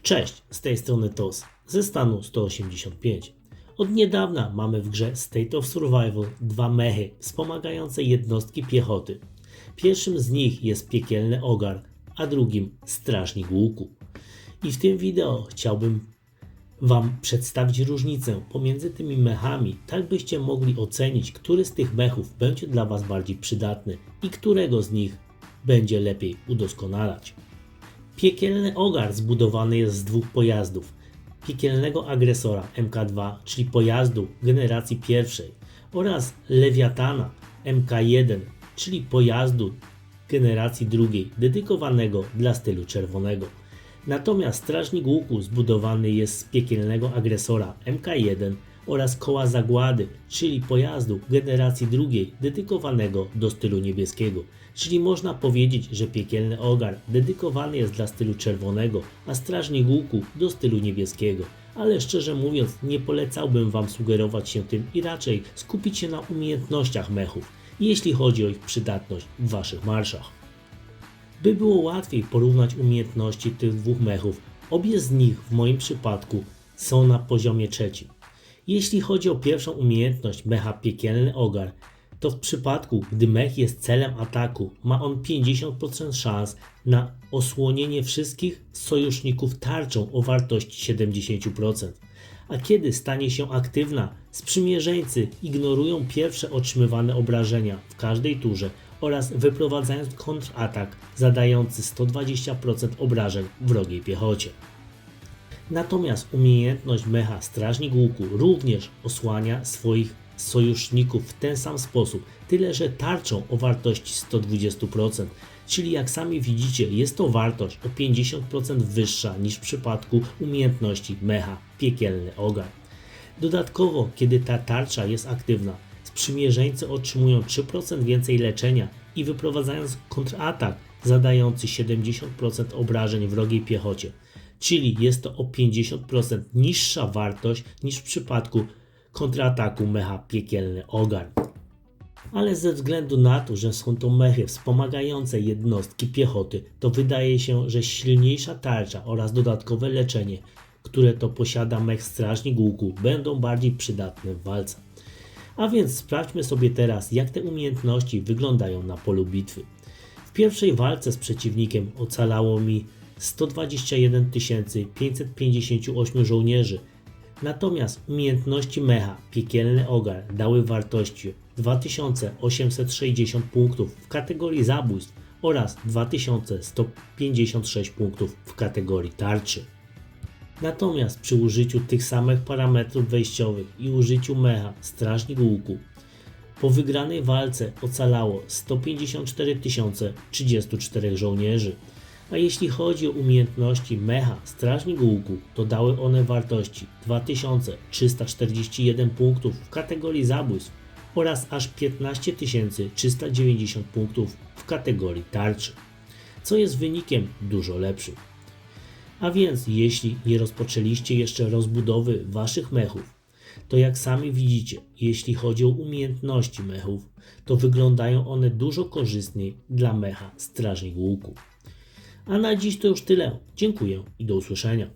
Cześć, z tej strony TOS ze stanu 185. Od niedawna mamy w grze State of Survival dwa mechy wspomagające jednostki piechoty. Pierwszym z nich jest piekielny ogar, a drugim strażnik łuku. I w tym wideo chciałbym Wam przedstawić różnicę pomiędzy tymi mechami, tak byście mogli ocenić, który z tych mechów będzie dla Was bardziej przydatny i którego z nich będzie lepiej udoskonalać. Piekielny ogar zbudowany jest z dwóch pojazdów. Piekielnego agresora MK2, czyli pojazdu generacji pierwszej, oraz lewiatana MK1, czyli pojazdu generacji drugiej, dedykowanego dla stylu czerwonego. Natomiast strażnik łuku zbudowany jest z piekielnego agresora MK1 oraz koła zagłady, czyli pojazdu generacji drugiej, dedykowanego do stylu niebieskiego. Czyli można powiedzieć, że piekielny ogar dedykowany jest dla stylu czerwonego, a strażnik łuku do stylu niebieskiego. Ale szczerze mówiąc, nie polecałbym Wam sugerować się tym i raczej skupić się na umiejętnościach mechów, jeśli chodzi o ich przydatność w Waszych marszach. By było łatwiej porównać umiejętności tych dwóch mechów, obie z nich w moim przypadku są na poziomie trzecim. Jeśli chodzi o pierwszą umiejętność mecha piekielny ogar, to w przypadku, gdy mech jest celem ataku, ma on 50% szans na osłonienie wszystkich sojuszników tarczą o wartości 70%. A kiedy stanie się aktywna, sprzymierzeńcy ignorują pierwsze otrzymywane obrażenia w każdej turze oraz wyprowadzając kontratak zadający 120% obrażeń wrogiej piechocie. Natomiast umiejętność mecha strażnik łuku również osłania swoich sojuszników w ten sam sposób, tyle że tarczą o wartości 120%, czyli jak sami widzicie, jest to wartość o 50% wyższa niż w przypadku umiejętności mecha piekielny ogar. Dodatkowo, kiedy ta tarcza jest aktywna, sprzymierzeńcy otrzymują 3% więcej leczenia i wyprowadzając kontratak zadający 70% obrażeń wrogiej piechocie, czyli jest to o 50% niższa wartość niż w przypadku kontrataku mecha piekielny ogar. Ale ze względu na to, że są to mechy wspomagające jednostki piechoty, to wydaje się, że silniejsza tarcza oraz dodatkowe leczenie, które to posiada mech strażnik łuku, będą bardziej przydatne w walce. A więc sprawdźmy sobie teraz, jak te umiejętności wyglądają na polu bitwy. W pierwszej walce z przeciwnikiem ocalało mi 121 558 żołnierzy, natomiast umiejętności mecha piekielny ogar dały wartości 2860 punktów w kategorii zabójstw oraz 2156 punktów w kategorii tarczy. Natomiast przy użyciu tych samych parametrów wejściowych i użyciu mecha strażnik łuku po wygranej walce ocalało 154 034 żołnierzy. A jeśli chodzi o umiejętności mecha strażnik łuku, to dały one wartości 2341 punktów w kategorii zabójstw oraz aż 15 390 punktów w kategorii tarczy, co jest wynikiem dużo lepszym. A więc jeśli nie rozpoczęliście jeszcze rozbudowy Waszych mechów, to jak sami widzicie, jeśli chodzi o umiejętności mechów, to wyglądają one dużo korzystniej dla mecha strażnik łuku. A na dziś to już tyle. Dziękuję i do usłyszenia.